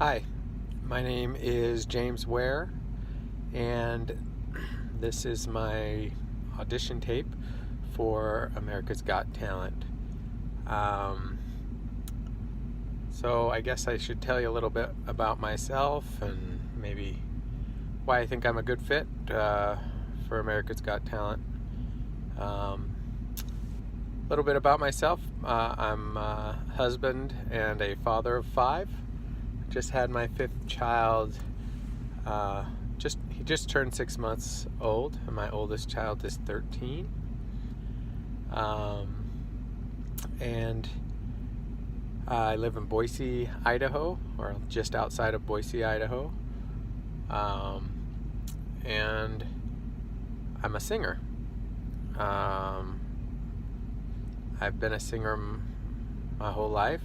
Hi, my name is James Ware, and this is my audition tape for America's Got Talent. Um, so I guess I should tell you a little bit about myself and maybe why I think I'm a good fit for America's Got Talent. A little bit about myself. I'm a husband and a father of 5. Just had my 5th child. He just turned 6 months old, and my oldest child is 13. And I live in Boise, Idaho, or just outside of Boise, Idaho. And I'm a singer. I've been a singer my whole life.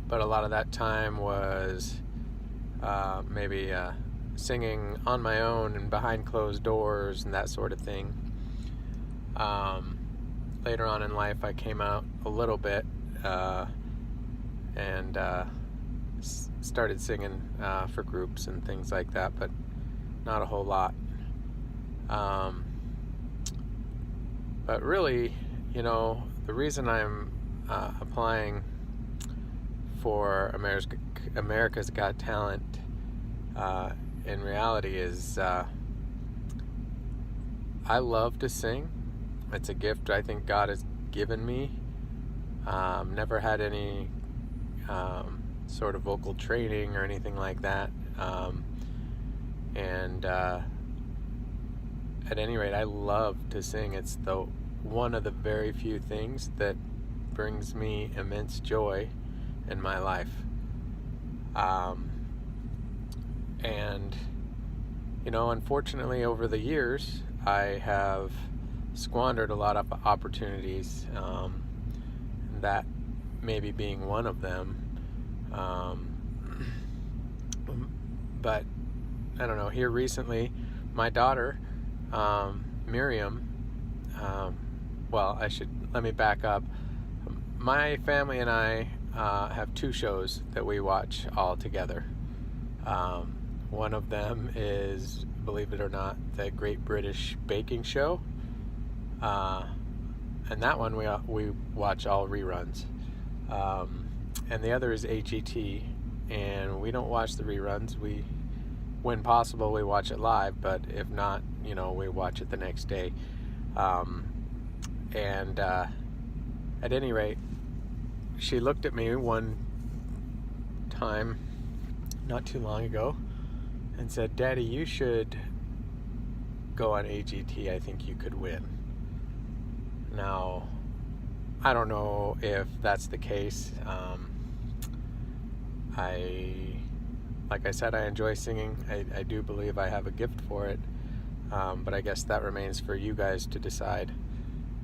But a lot of that time was maybe singing on my own and behind closed doors and that sort of thing. Later on in life, I came out a little bit and started singing for groups and things like that, but not a whole lot. But really, the reason I'm applying for America's Got Talent in reality is I love to sing. It's a gift I think God has given me. Never had any sort of vocal training or anything like that. And at any rate, I love to sing. It's one of the very few things that brings me immense joy in my life. And unfortunately, over the years, I have squandered a lot of opportunities, that maybe being one of them. But I don't know, here recently, my daughter, Miriam, let me back up. My family and I have 2 shows that we watch all together. One of them is, believe it or not, the Great British Baking Show, and that one we watch all reruns. And the other is AGT, and we don't watch the reruns. When possible, we watch it live, but if not, we watch it the next day. And at any rate, she looked at me one time not too long ago and said, "Daddy, you should go on AGT. I think you could win." Now, I don't know if that's the case. Like I said, I enjoy singing. I do believe I have a gift for it, but I guess that remains for you guys to decide.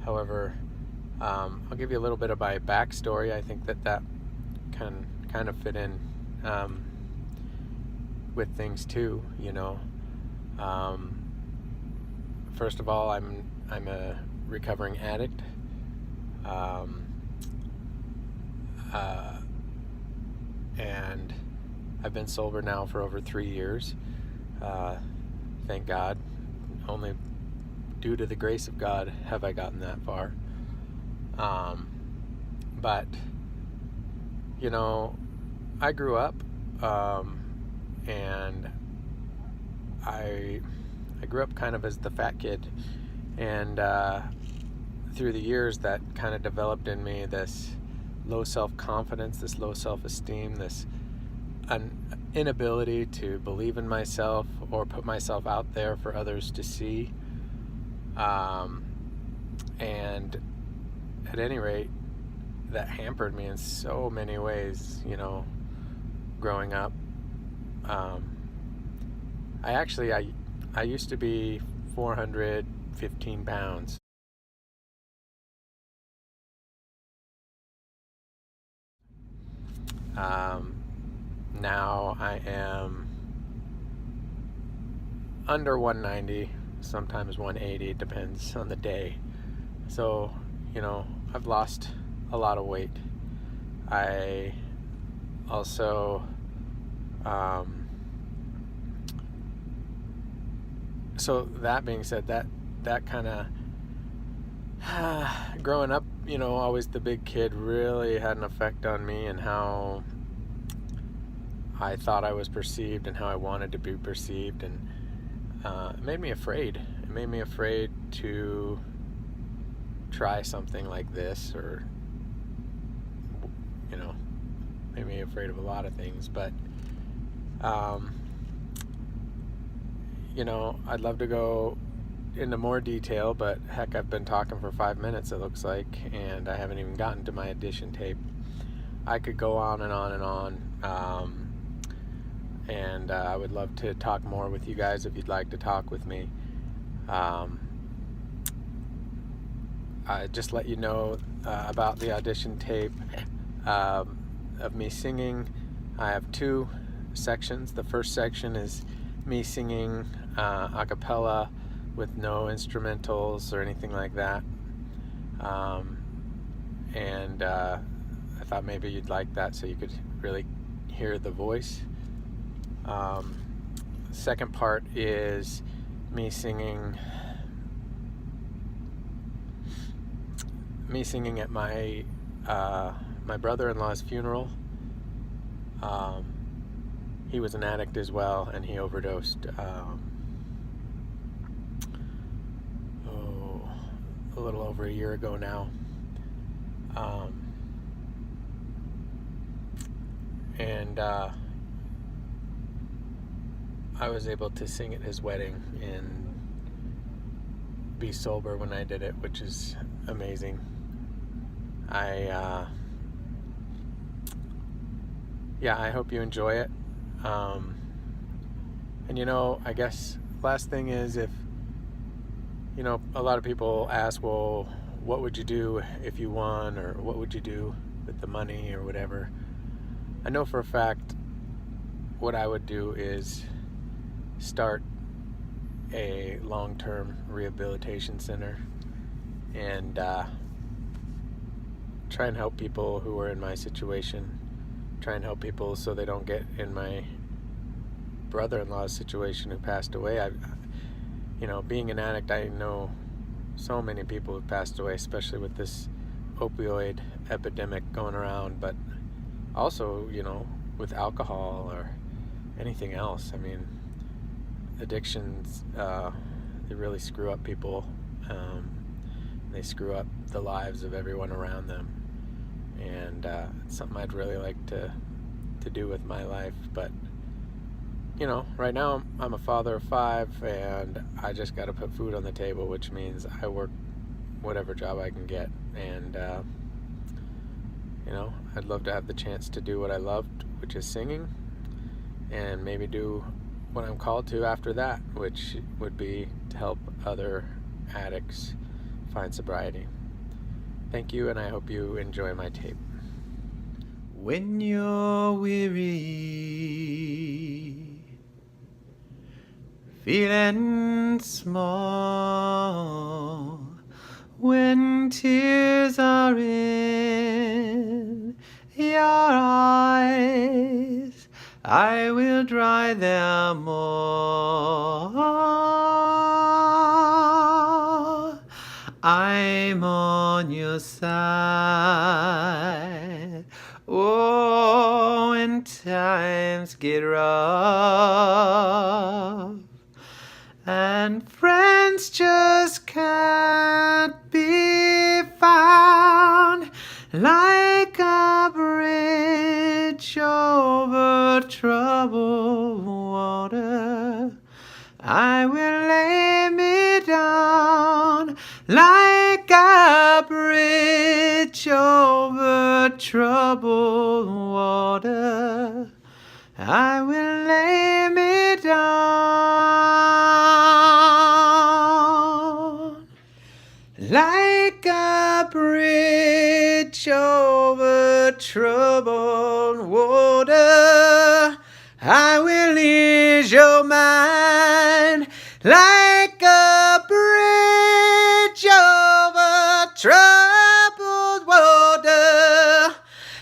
However, I'll give you a little bit of my backstory. I think that can kind of fit in with things too. First of all, I'm a recovering addict. And I've been sober now for over 3 years. Thank God. Only due to the grace of God have I gotten that far. But I grew up, and I grew up kind of as the fat kid, and through the years that kind of developed in me this low self-confidence, this low self-esteem, this an inability to believe in myself or put myself out there for others to see. And at any rate, that hampered me in so many ways, growing up. I used to be 415 pounds. Now I am under 190, sometimes 180, depends on the day. So, I've lost a lot of weight. I also, so that being said, that kind of growing up, always the big kid really had an effect on me and how I thought I was perceived and how I wanted to be perceived, and it made me afraid. It made me afraid to try something like this, or made me afraid of a lot of things. But I'd love to go into more detail, but heck, I've been talking for 5 minutes, it looks like, and I haven't even gotten to my audition tape. I could go on and on and on, and I would love to talk more with you guys if you'd like to talk with me. I just let you know about the audition tape of me singing. I have 2 sections. The first section is me singing a cappella with no instrumentals or anything like that, and I thought maybe you'd like that so you could really hear the voice. Second part is me singing at my brother-in-law's funeral. He was an addict as well, and he overdosed a little over a year ago now. And I was able to sing at his wedding and be sober when I did it, which is amazing. I hope you enjoy it. And I guess last thing is, if a lot of people ask, well, what would you do if you won, or what would you do with the money or whatever? I know for a fact what I would do is start a long-term rehabilitation center and try and help people who are in my situation. Try and help people so they don't get in my brother-in-law's situation who passed away. Being an addict, I know so many people who've passed away, especially with this opioid epidemic going around, but also, with alcohol or anything else. I mean, addictions, they really screw up people. They screw up the lives of everyone around them. And it's something I'd really like to do with my life. But right now I'm a father of 5, and I just got to put food on the table, which means I work whatever job I can get. And I'd love to have the chance to do what I loved, which is singing, and maybe do what I'm called to after that, which would be to help other addicts find sobriety. Thank you, and I hope you enjoy my tape. When you're weary, feeling small, when tears are in your eyes, I will dry them all. I'm on your side. Oh, when times get rough and friends just can't be found, like a bridge over troubled water, I will lay me down, like a bridge over troubled water, I will lay me down, like a bridge over troubled water, I will ease your mind, like a bridge over troubled water,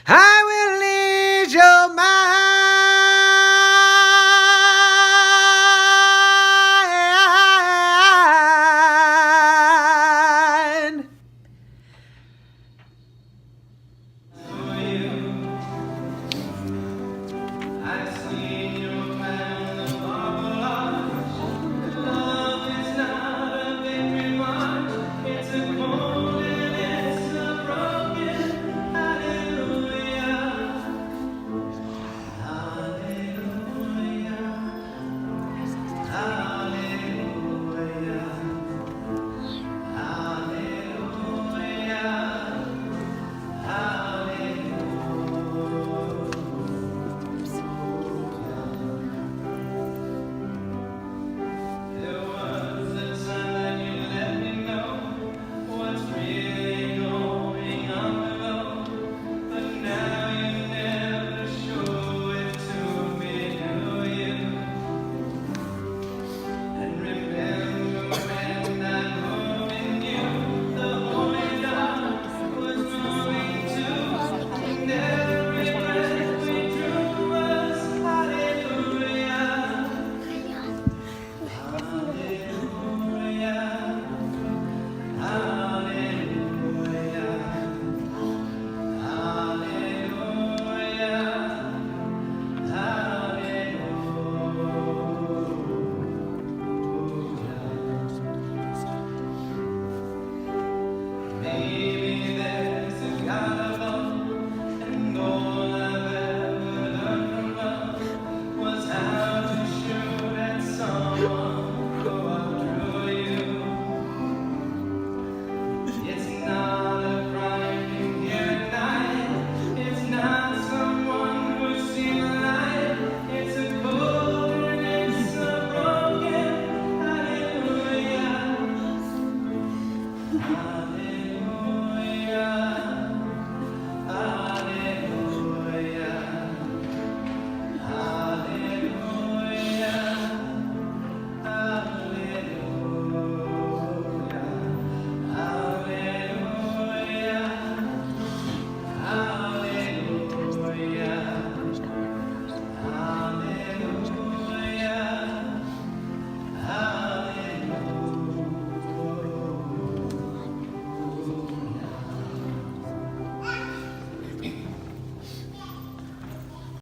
I will ease your mind. Hallelujah.